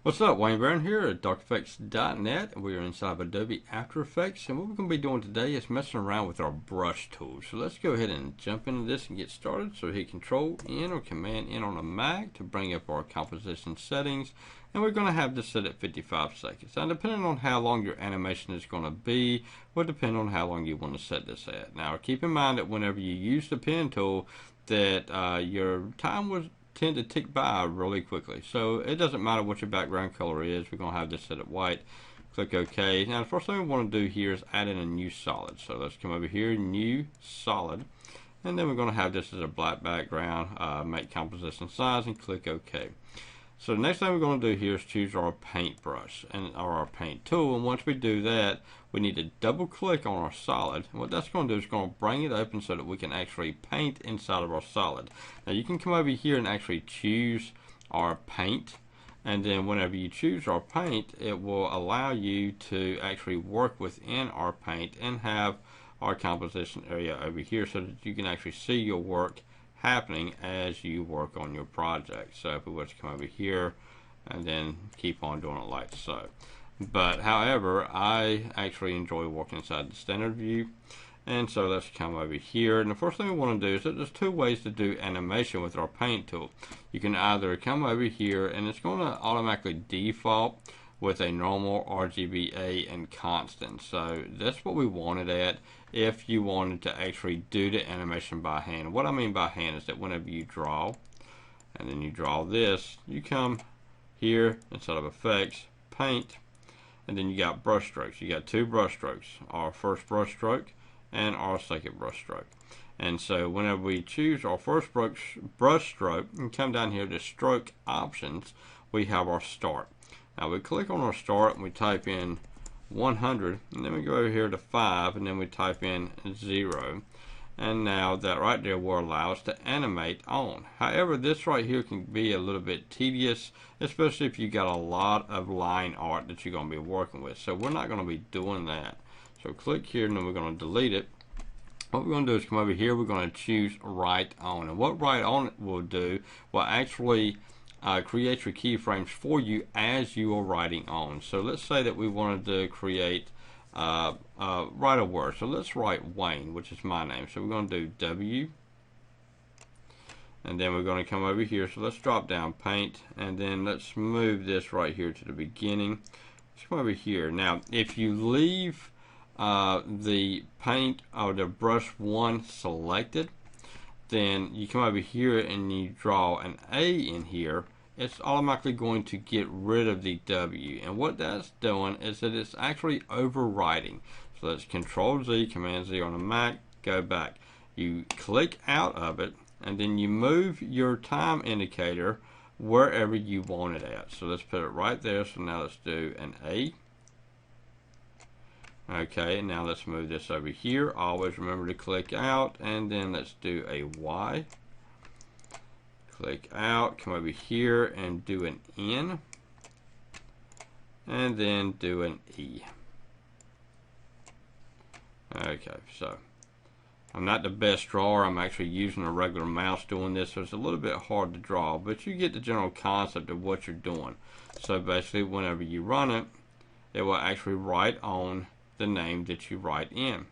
What's up, Wayne Barron here at darkeffects.net. We are inside of Adobe After Effects, and what we're going to be doing today is messing around with our brush tools. So let's go ahead and jump into this and get started. So hit Control N or Command N on a Mac to bring up our composition settings, and we're going to have this set at 55 seconds. Now, depending on how long your animation is going to be, will depend on how long you want to set this at. Now, keep in mind that whenever you use the pen tool, that your time was tend to tick by really quickly. So it doesn't matter what your background color is. We're going to have this set at white. Click OK. Now the first thing we want to do here is add in a new solid. So let's come over here, new solid. And then we're going to have this as a black background. Make composition size and click OK. So the next thing we're going to do here is choose our paintbrush or our paint tool. And once we do that, we need to double click on our solid. And what that's going to do is going to bring it open so that we can actually paint inside of our solid. Now you can come over here and actually choose our paint. And then whenever you choose our paint, it will allow you to actually work within our paint and have our composition area over here so that you can actually see your work happening as you work on your project. So if we were to come over here and then keep on doing it like so. But however, I actually enjoy working inside the standard view. And so let's come over here. And the first thing we want to do is that there's two ways to do animation with our paint tool. You can either come over here and it's going to automatically default with a normal RGBA and constant. So that's what we wanted at if you wanted to actually do the animation by hand. What I mean by hand is that whenever you draw and then you draw this, you come here instead of effects, paint, and then you got brush strokes. You got two brush strokes, our first brush stroke and our second brush stroke. And so whenever we choose our first brush stroke and come down here to stroke options, we have our start. Now we click on our start and we type in 100, and then we go over here to 5, and then we type in 0. And now that right there will allow us to animate on. However, this right here can be a little bit tedious, especially if you got a lot of line art that you're going to be working with. So we're not going to be doing that. So click here and then we're going to delete it. What we're going to do is come over here, we're going to choose Write On. And what Write On will do will actually create your keyframes for you as you are writing on. So let's say that we wanted to create write a word. So let's write Wayne, which is my name. So we're going to do W, and then we're going to come over here. So let's drop down paint, and then let's move this right here to the beginning. Let's come over here. Now if you leave the paint or the brush one selected, then you come over here and you draw an A in here, it's automatically going to get rid of the W. And what that's doing is that it's actually overwriting. So let's Control Z, Command Z on a Mac, go back. You click out of it, and then you move your time indicator wherever you want it at. So let's put it right there. So now let's do an A. Okay, and now let's move this over here. Always remember to click out, and then let's do a Y. Click out, come over here and do an N, and then do an E. Okay, so I'm not the best drawer. I'm actually using a regular mouse doing this, so it's a little bit hard to draw, but you get the general concept of what you're doing. So basically, whenever you run it, it will actually write on the name that you write in.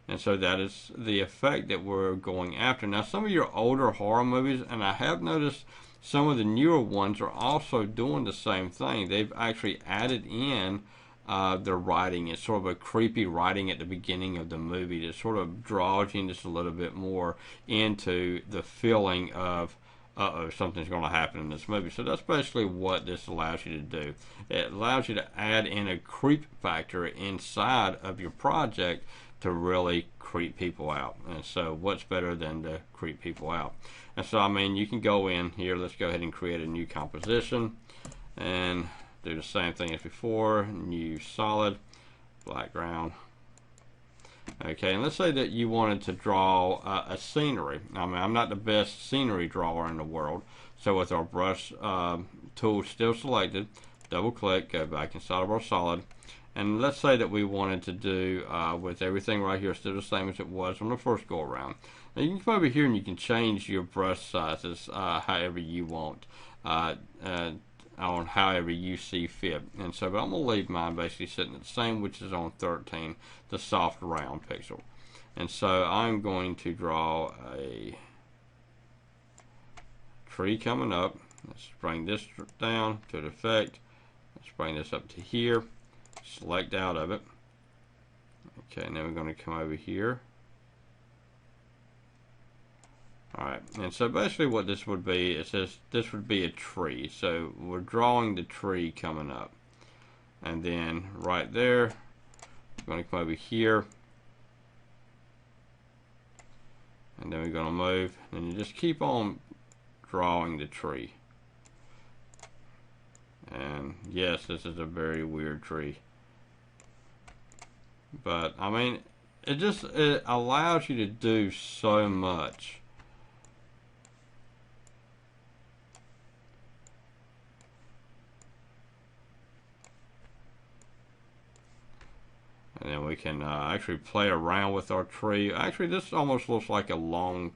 And so that is the effect that we're going after. Now some of your older horror movies, and I have noticed some of the newer ones are also doing the same thing. They've actually added in the writing. It's sort of a creepy writing at the beginning of the movie that sort of draws you just a little bit more into the feeling of uh-oh, something's going to happen in this movie. So that's basically what this allows you to do. It allows you to add in a creep factor inside of your project to really creep people out. And so what's better than to creep people out? And so I mean, you can go in here, let's go ahead and create a new composition and do the same thing as before. New solid, background. Okay, and let's say that you wanted to draw a scenery. I mean, I'm not the best scenery drawer in the world. So with our brush tool still selected, double click, go back inside of our solid. And let's say that we wanted to do with everything right here still the same as it was on the first go around. Now you can come over here and you can change your brush sizes however you want. on however you see fit. And so, but I'm going to leave mine basically sitting at the same, which is on 13, the soft round pixel. And so I'm going to draw a tree coming up. Let's bring this down to the effect. Let's bring this up to here. Select out of it. Okay, and then we're going to come over here. Alright, and so basically what this would be, it says this would be a tree. So we're drawing the tree coming up. And then right there, we're going to come over here. And then we're going to move, and you just keep on drawing the tree. And yes, this is a very weird tree. But, I mean, it allows you to do so much. And then we can actually play around with our tree. Actually, this almost looks like a long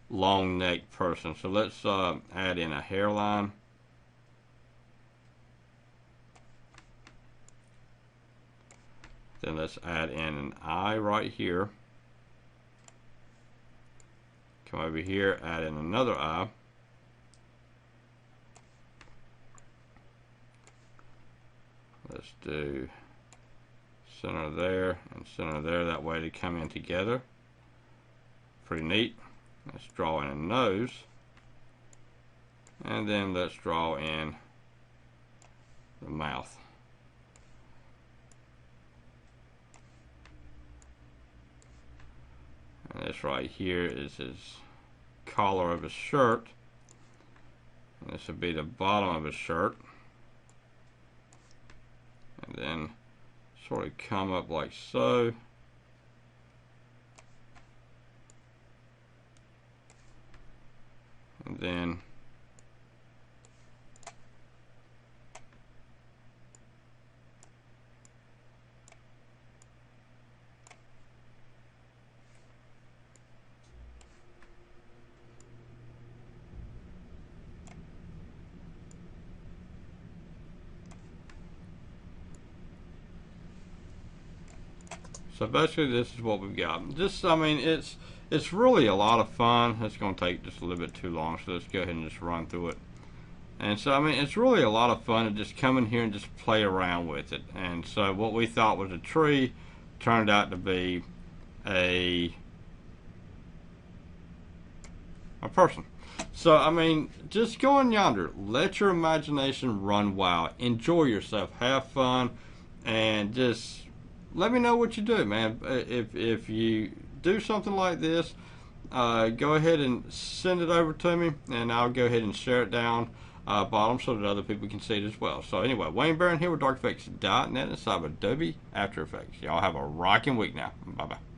necked person. So let's add in a hairline. Then let's add in an eye right here. Come over here, add in another eye. Let's do center there and center there, that way they come in together. Pretty neat. Let's draw in a nose, and then let's draw in the mouth. And this right here is his collar of his shirt, and this would be the bottom of his shirt, and then sort of come up like so. And then so basically this is what we've got. Just, I mean, it's really a lot of fun. It's going to take just a little bit too long, so let's go ahead and just run through it. And so, I mean, it's really a lot of fun to just come in here and just play around with it. And so what we thought was a tree turned out to be a person. So, I mean, just go in yonder. Let your imagination run wild. Enjoy yourself. Have fun. And just let me know what you do, man. If you do something like this, go ahead and send it over to me, and I'll go ahead and share it down bottom so that other people can see it as well. So anyway, Wayne Barron here with DarkEffects.net inside of Adobe After Effects. Y'all have a rocking week now. Bye-bye.